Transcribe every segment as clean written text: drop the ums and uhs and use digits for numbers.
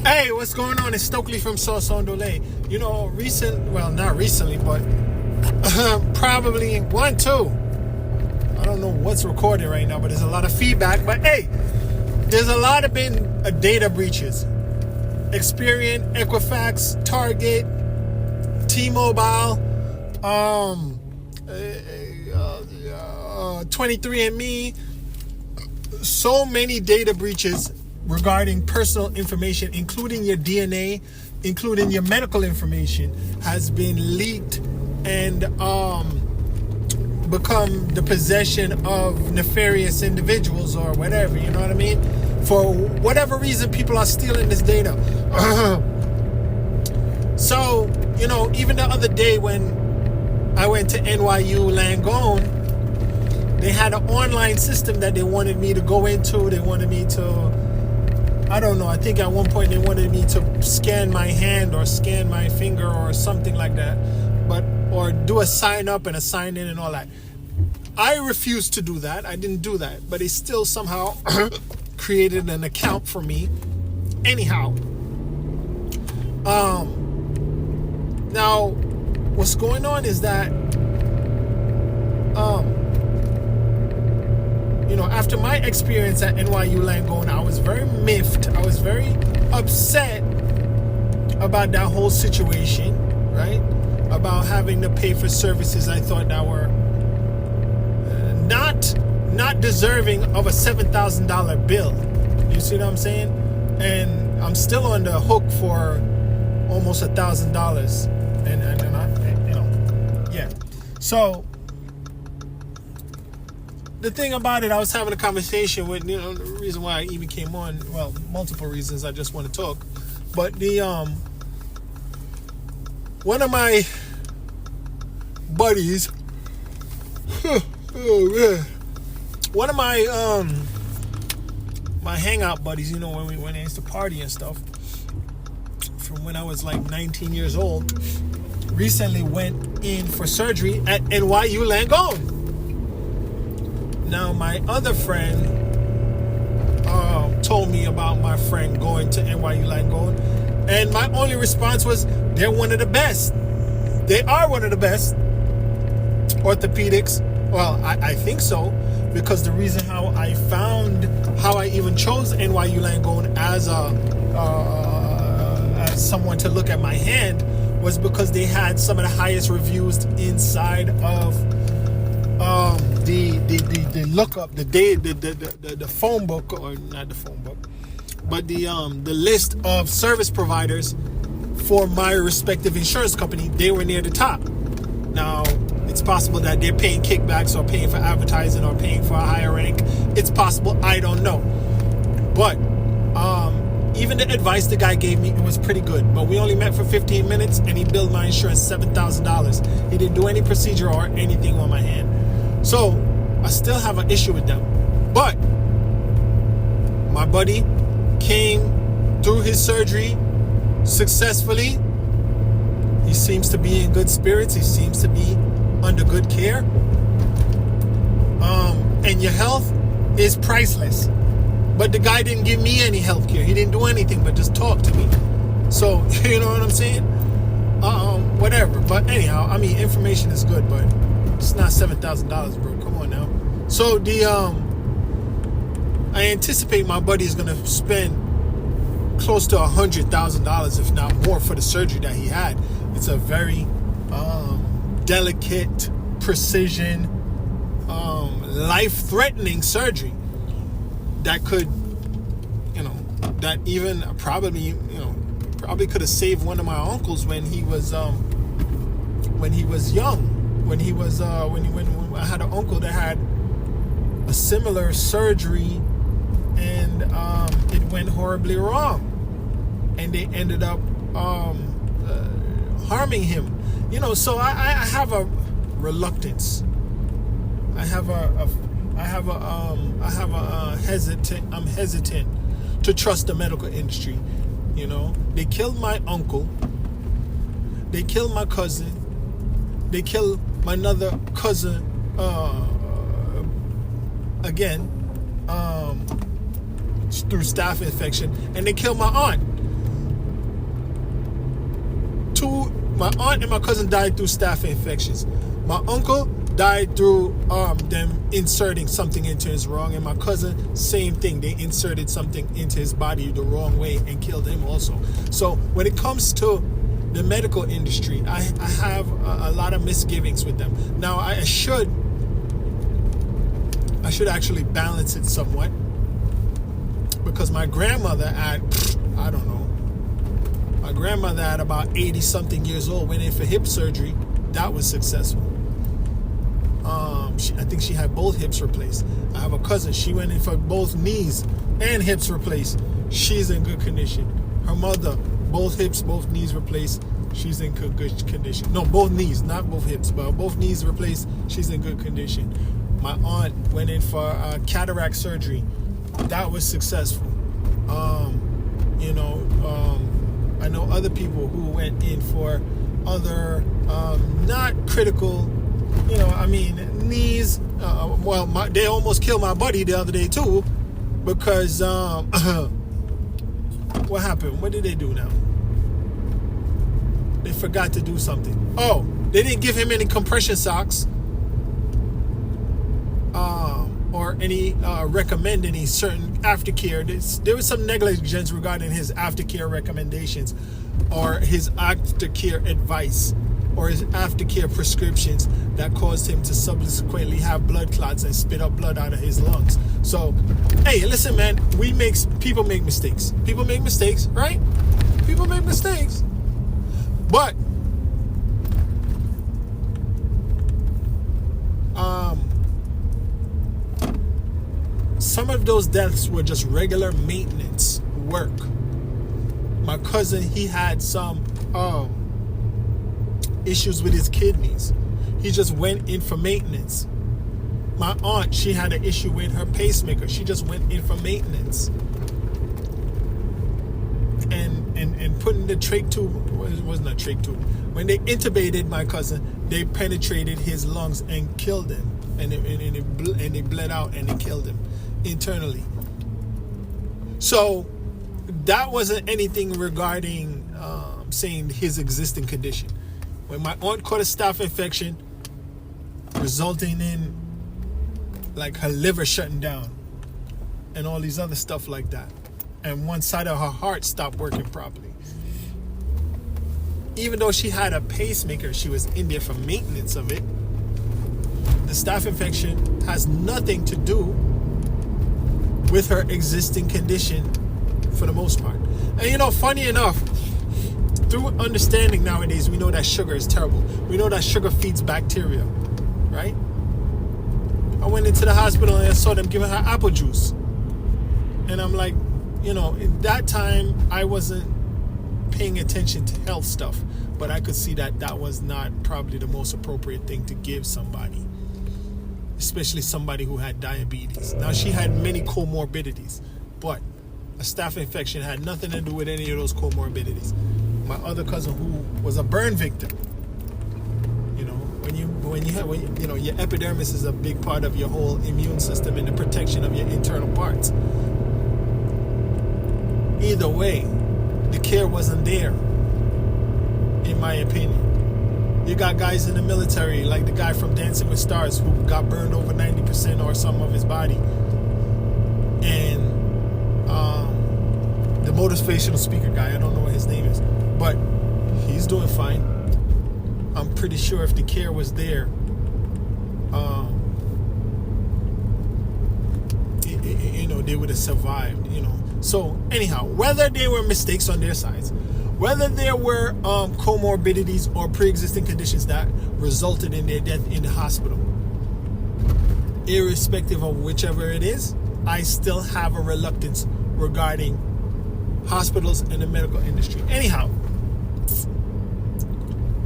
Hey, what's going on? It's Stokely from Sauce on Delay. Not recently, but probably two. I don't know what's recorded right now, but there's a lot of feedback. But hey, there's a lot of been data breaches. Experian, Equifax, Target, T-Mobile, 23andMe. So many data breaches regarding personal information, including your DNA, including your medical information, has been leaked and become the possession of nefarious individuals or whatever, you know what I mean? For whatever reason, people are stealing this data. So, even the other day when I went to NYU Langone, they had an online system that they wanted me to go into. They wanted me to, I don't know, I think at one point they wanted me to scan my hand or scan my finger or something like that, or do a sign up and a sign in and all that. I refused to do that. I didn't do that, but they still somehow created an account for me. Anyhow, now what's going on is that, after my experience at NYU Langone, I was very miffed. I was very upset about that whole situation, right? About having to pay for services I thought that were not deserving of a $7,000 bill. You see what I'm saying? And I'm still on the hook for almost $1,000. And yeah. So the thing about it, I was having a conversation with, the reason why I even came on, well, multiple reasons, I just want to talk. But one of my buddies, one of my hangout buddies, when I used to party and stuff, from when I was like 19 years old, recently went in for surgery at NYU Langone. Now, my other friend told me about my friend going to NYU Langone, and my only response was, they're one of the best. They are one of the best orthopedics. Well, I think so, because the reason how I even chose NYU Langone as someone to look at my hand was because they had some of the highest reviews inside of the lookup, the phone book, or not the phone book, but the list of service providers for my respective insurance company. They were near the top. Now, it's possible that they're paying kickbacks or paying for advertising or paying for a higher rank. It's possible, I don't know. But even the advice the guy gave me, it was pretty good. But we only met for 15 minutes and he billed my insurance $7,000. He didn't do any procedure or anything on my hand. So I still have an issue with them. But my buddy came through his surgery successfully. He seems to be in good spirits. He seems to be under good care. And your health is priceless. But the guy didn't give me any health care. He didn't do anything but just talk to me. So, you know what I'm saying? Whatever. But anyhow, information is good, but it's not $7,000, bro. Come on now. So I anticipate my buddy is gonna spend close to $100,000, if not more, for the surgery that he had. It's a very delicate, precision, life-threatening surgery that could, that even probably could have saved one of my uncles when he was young. When I had an uncle that had a similar surgery, and it went horribly wrong, and they ended up harming him. So I have a reluctance. I'm hesitant to trust the medical industry. They killed my uncle. They killed my cousin. They killed my another cousin again through staph infection, and they killed my aunt. my aunt and my cousin died through staph infections. My uncle died through them inserting something into his lung, and my cousin, same thing. They inserted something into his body the wrong way and killed him also. So when it comes to the medical industry, I have a lot of misgivings with them. Now I should actually balance it somewhat, because my grandmother at my grandmother at about 80 something years old went in for hip surgery. That was successful. I think she had both hips replaced. I have a cousin, she went in for both knees and hips replaced. She's in good condition. Her mother, both hips, both knees replaced. She's in good condition. No, both knees, not both hips, but both knees replaced. She's in good condition. My aunt went in for cataract surgery. That was successful. I know other people who went in for other not critical, knees. They almost killed my buddy the other day too, because what happened? What did they do now? They forgot to do something. Oh, they didn't give him any compression socks, or any recommend any certain aftercare. There was some negligence regarding his aftercare recommendations, or his aftercare advice, or his aftercare prescriptions that caused him to subsequently have blood clots and spit up blood out of his lungs. So, hey, listen, man, people make mistakes. People make mistakes, right? People make mistakes. But some of those deaths were just regular maintenance work. My cousin, he had some issues with his kidneys. He just went in for maintenance. My aunt, she had an issue with her pacemaker. She just went in for maintenance. And putting the trach tube, it wasn't a trach tube. When they intubated my cousin, they penetrated his lungs and killed him. And they bled out and they killed him internally. So that wasn't anything regarding saying his existing condition. When my aunt caught a staph infection, resulting in like her liver shutting down and all these other stuff like that, and one side of her heart stopped working properly. Even though she had a pacemaker, she was in there for maintenance of it. The staph infection has nothing to do with her existing condition for the most part. And funny enough, through understanding nowadays, we know that sugar is terrible. We know that sugar feeds bacteria, right? I went into the hospital and I saw them giving her apple juice. And I'm like, at that time, I wasn't paying attention to health stuff, but I could see that was not probably the most appropriate thing to give somebody, especially somebody who had diabetes. Now, she had many comorbidities, but a staph infection had nothing to do with any of those comorbidities. My other cousin, who was a burn victim, when your epidermis is a big part of your whole immune system and the protection of your internal parts. Either way, the care wasn't there, in my opinion. You got guys in the military, like the guy from Dancing with Stars, who got burned over 90% or some of his body. And the motivational speaker guy, I don't know what his name is, but he's doing fine. I'm pretty sure if the care was there, they would have survived, So anyhow, whether there were mistakes on their sides, whether there were comorbidities or pre-existing conditions that resulted in their death in the hospital, irrespective of whichever it is, I still have a reluctance regarding hospitals and the medical industry. Anyhow,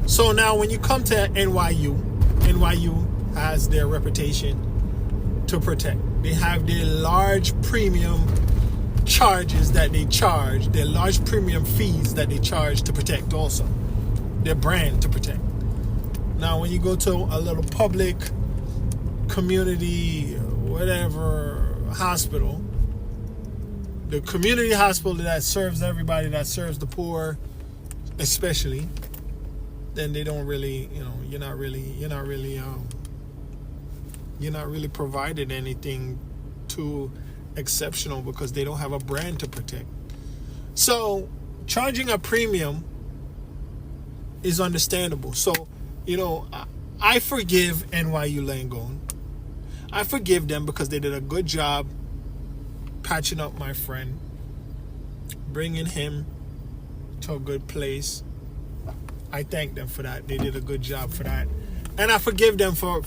so now when you come to NYU has their reputation to protect. They have their large premium charges that they charge, their large premium fees that they charge to protect also. Their brand to protect. Now when you go to a little public community, whatever hospital, the community hospital that serves everybody, that serves the poor especially, then they don't really, you're not really provided anything too exceptional because they don't have a brand to protect. So charging a premium is understandable. So, I forgive NYU Langone. I forgive them because they did a good job patching up my friend, bringing him to a good place. I thank them for that. They did a good job for that. And I forgive them for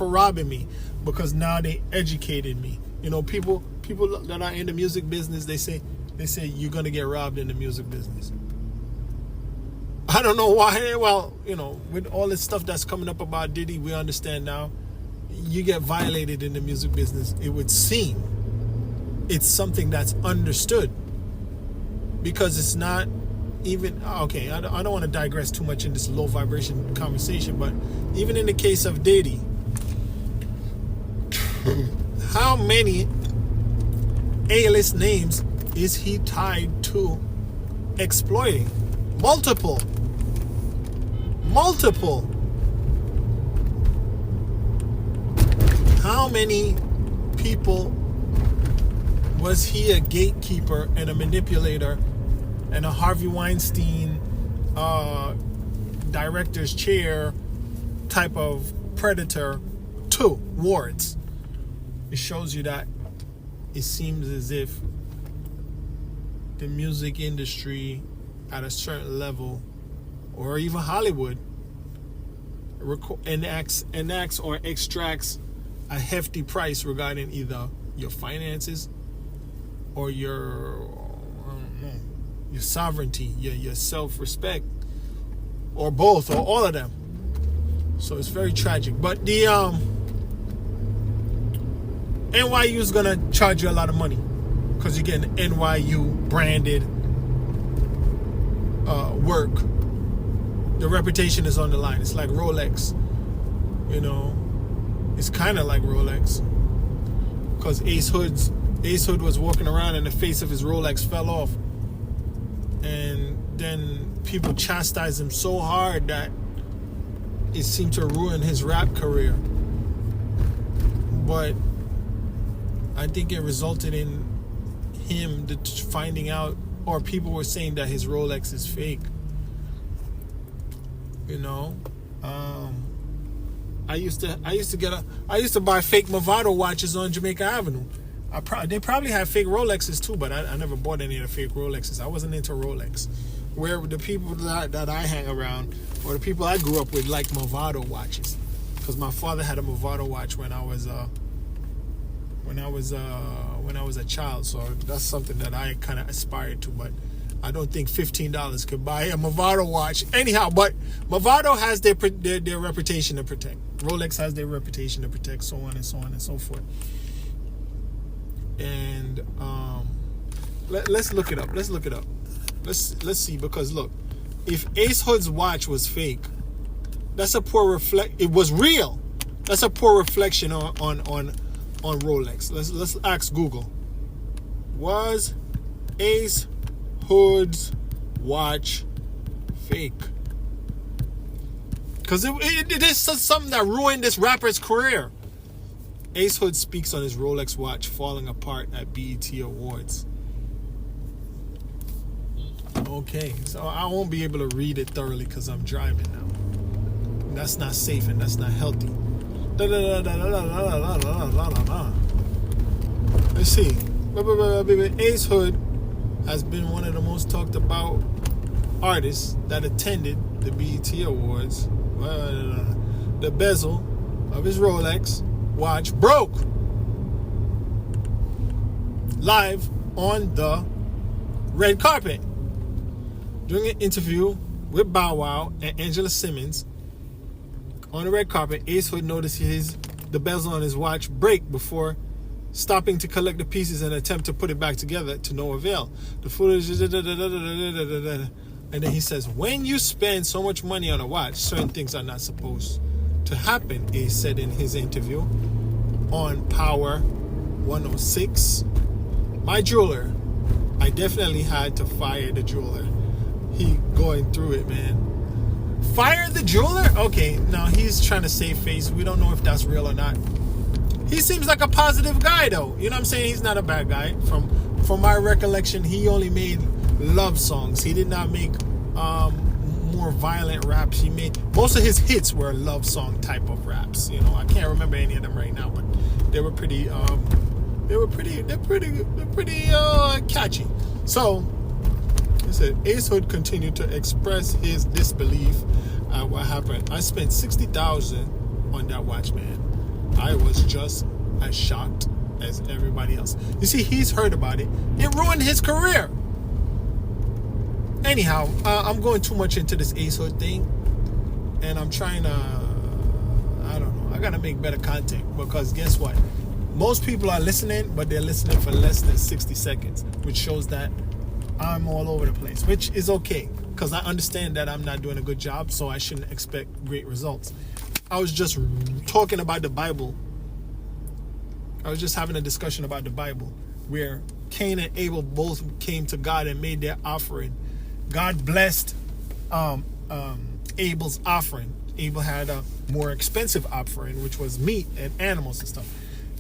robbing me because now they educated me. People that are in the music business, they say you're going to get robbed in the music business. I don't know why. Well, with all this stuff that's coming up about Diddy, we understand now. You get violated in the music business, it would seem. It's something that's understood. Because it's not even... Okay, I don't want to digress too much in this low vibration conversation, but even in the case of Diddy, how many A-list names is he tied to exploiting? Multiple. How many people was he a gatekeeper and a manipulator and a Harvey Weinstein director's chair type of predator to wards? It shows you that it seems as if the music industry at a certain level, or even Hollywood, enacts or extracts a hefty price regarding either your finances or your sovereignty, your self-respect, or both, or all of them. So it's very tragic. But the NYU is gonna charge you a lot of money because you're getting NYU branded work. The reputation is on the line. It's like Rolex, It's kind of like Rolex because Ace Hood was walking around and the face of his Rolex fell off, and then people chastised him so hard that it seemed to ruin his rap career. But I think it resulted in him finding out, or people were saying that his Rolex is fake. I used to buy fake Movado watches on Jamaica Avenue. They probably have fake Rolexes too, but I never bought any of the fake Rolexes. I wasn't into Rolex. Where the people that I hang around, or the people I grew up with, like Movado watches, because my father had a Movado watch when I was a child. So that's something that I kind of aspired to, but I don't think $15 could buy a Movado watch. Anyhow, but Movado has their reputation to protect. Rolex has their reputation to protect, so on and so on and so forth. And let's look it up. Let's see, because look, if Ace Hood's watch was fake, that's a poor it was real. That's a poor reflection on Rolex. Let's ask Google. Was Ace Hood's watch fake? Because it is something that ruined this rapper's career. Ace Hood speaks on his Rolex watch falling apart at BET Awards. Okay, so I won't be able to read it thoroughly because I'm driving now. That's not safe and that's not healthy. Let's see. Ace Hood has been one of the most talked about artists that attended the BET Awards. The bezel of his Rolex watch broke live on the red carpet. During an interview with Bow Wow and Angela Simmons on the red carpet, Ace Hood noticed the bezel on his watch break before stopping to collect the pieces and attempt to put it back together to no avail. The footage, and then he says, when you spend so much money on a watch, certain things are not supposed to happen, Ace said in his interview on Power 106. My jeweler, I definitely had to fire the jeweler. He going through it, man. Fire the jeweler? Okay, now he's trying to save face. We don't know if that's real or not. He seems like a positive guy, though. You know what I'm saying? He's not a bad guy. From my recollection, he only made love songs. He did not make more violent raps. He made most of his hits were love song type of raps. You know, I can't remember any of them right now, but they were pretty. They're pretty catchy. So, it said Ace Hood continued to express his disbelief at what happened. I spent $60,000 on that watch, man. I was just as shocked as everybody else. You see, he's heard about it. It ruined his career. Anyhow, I'm going too much into this Ace Hood thing, and I'm trying to, I don't know, I gotta make better content, because guess what? Most people are listening, but they're listening for less than 60 seconds, which shows that I'm all over the place, which is okay, because I understand that I'm not doing a good job, so I shouldn't expect great results. I was just talking about the Bible. I was just having a discussion about the Bible, where Cain and Abel both came to God and made their offering. God blessed Abel's offering. Abel had a more expensive offering, which was meat and animals and stuff.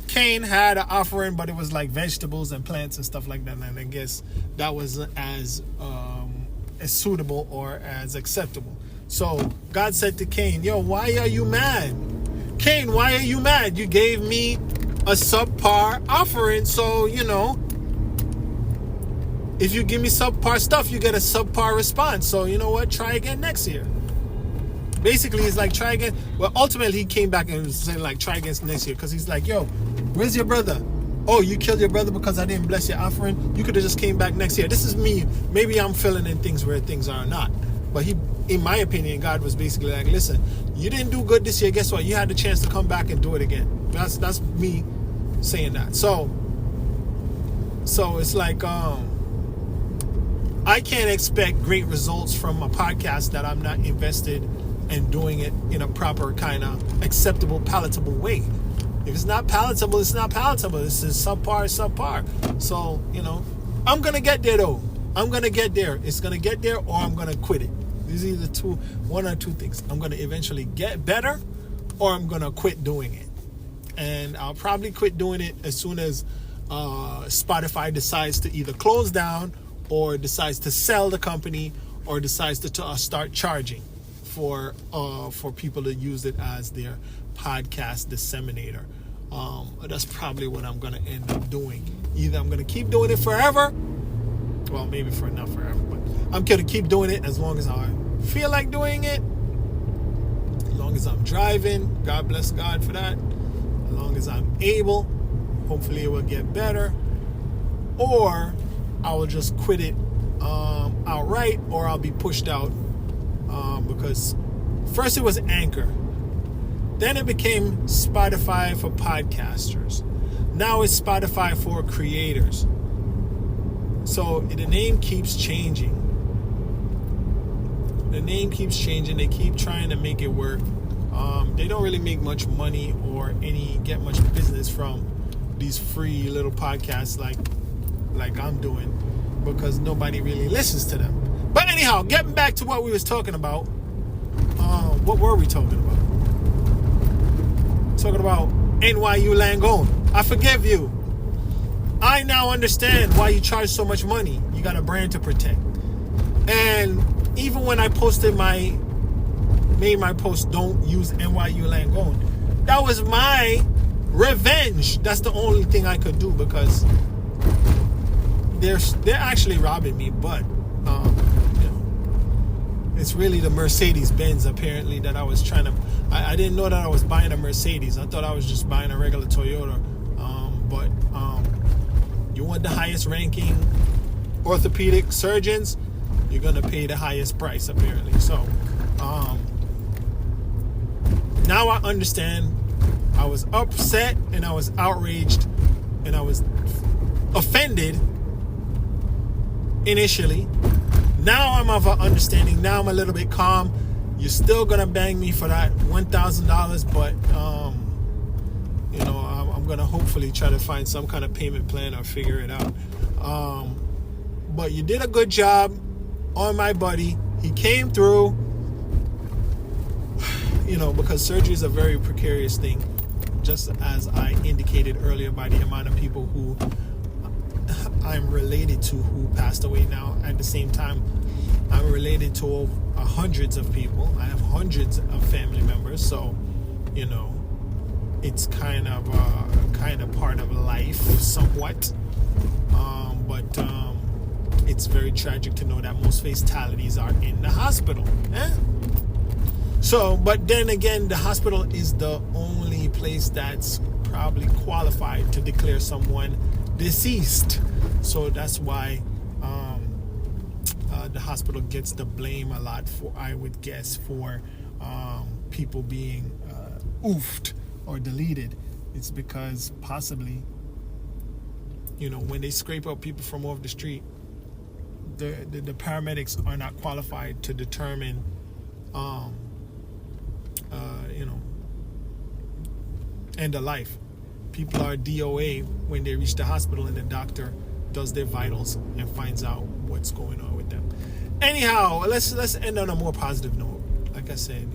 Cain had an offering, but it was like vegetables and plants and stuff like that. And I guess that wasn't as suitable or as acceptable. So God said to Cain, yo, why are you mad? Cain, why are you mad? You gave me a subpar offering. So, you know, if you give me subpar stuff, you get a subpar response. So, you know what? Try again next year. Basically, he's like, try again. Well, ultimately, he came back and said, like, try again next year. Because he's like, yo, where's your brother? Oh, you killed your brother because I didn't bless your offering? You could have just came back next year. This is me. Maybe I'm filling in things where things are not. But he, in my opinion, God was basically like, listen, you didn't do good this year. Guess what? You had the chance to come back and do it again. That's me saying that. So it's like, I can't expect great results from a podcast that I'm not invested in doing it in a proper kind of acceptable, palatable way. If it's not palatable, it's not palatable. This is subpar. So, you know, I'm going to get there, though. I'm going to get there. It's going to get there, or I'm going to quit it. These are either one or two things. I'm going to eventually get better, or I'm going to quit doing it. And I'll probably quit doing it as soon as Spotify decides to either close down, or decides to sell the company, or decides to start charging for people to use it as their podcast disseminator. That's probably what I'm going to end up doing. Either I'm going to keep doing it forever, well, maybe for not forever, but I'm going to keep doing it as long as I feel like doing it, as long as I'm driving. God bless God for that. As long as I'm able, hopefully it will get better, or I will just quit it outright, or I'll be pushed out, because first it was Anchor, then it became Spotify for podcasters, now it's Spotify for creators. So the name keeps changing. They keep trying to make it work. They don't really make much money or get much business from these free little podcasts like I'm doing, because nobody really listens to them. But anyhow, getting back to what we was talking about. What were we talking about? Talking about NYU Langone. I forgive you. I now understand why you charge so much money. You got a brand to protect. And even when I made my post, don't use NYU Langone, that was my revenge. That's the only thing I could do, because they're actually robbing me, but you know, it's really the Mercedes-Benz apparently that I was trying to. I didn't know that I was buying a Mercedes. I thought I was just buying a regular Toyota. But you want the highest ranking orthopedic surgeons, you're gonna pay the highest price apparently. So now I understand. I was upset and I was outraged and I was offended initially. Now I'm of an understanding. Now I'm a little bit calm. You're still gonna bang me for that $1,000, but you know, I'm gonna hopefully try to find some kind of payment plan or figure it out. But you did a good job on my buddy. He came through. because surgery is a very precarious thing, just as I indicated earlier by the amount of people who I'm related to who passed away now. At the same time, I'm related to hundreds of people. I have hundreds of family members, so it's kind of part of life, somewhat. But it's very tragic to know that most fatalities are in the hospital. So, but then again, the hospital is the only place that's probably qualified to declare someone deceased. So that's why the hospital gets the blame a lot for, I would guess, for people being oofed or deleted. It's because possibly, when they scrape up people from off the street, the paramedics are not qualified to determine, end of life. People are DOA when they reach the hospital, and the doctor does their vitals and finds out what's going on with them. Anyhow, let's end on a more positive note. Like I said,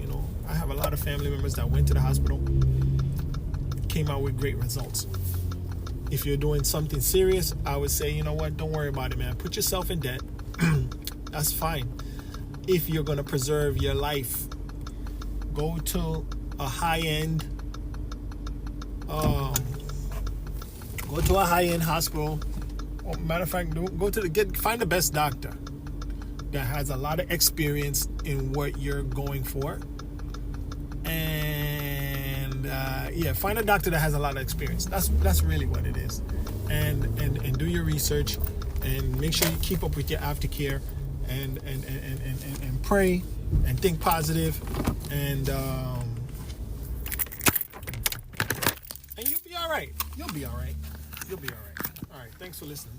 I have a lot of family members that went to the hospital, came out with great results. If you're doing something serious, I would say, don't worry about it, man. Put yourself in debt. That's fine. If you're going to preserve your life, go to a high-end hospital. Or matter of fact, find the best doctor that has a lot of experience in what you're going for. And find a doctor that has a lot of experience. That's really what it is. And do your research, and make sure you keep up with your aftercare, and pray and think positive, and you'll be all right. You'll be all right. All right. Thanks for listening.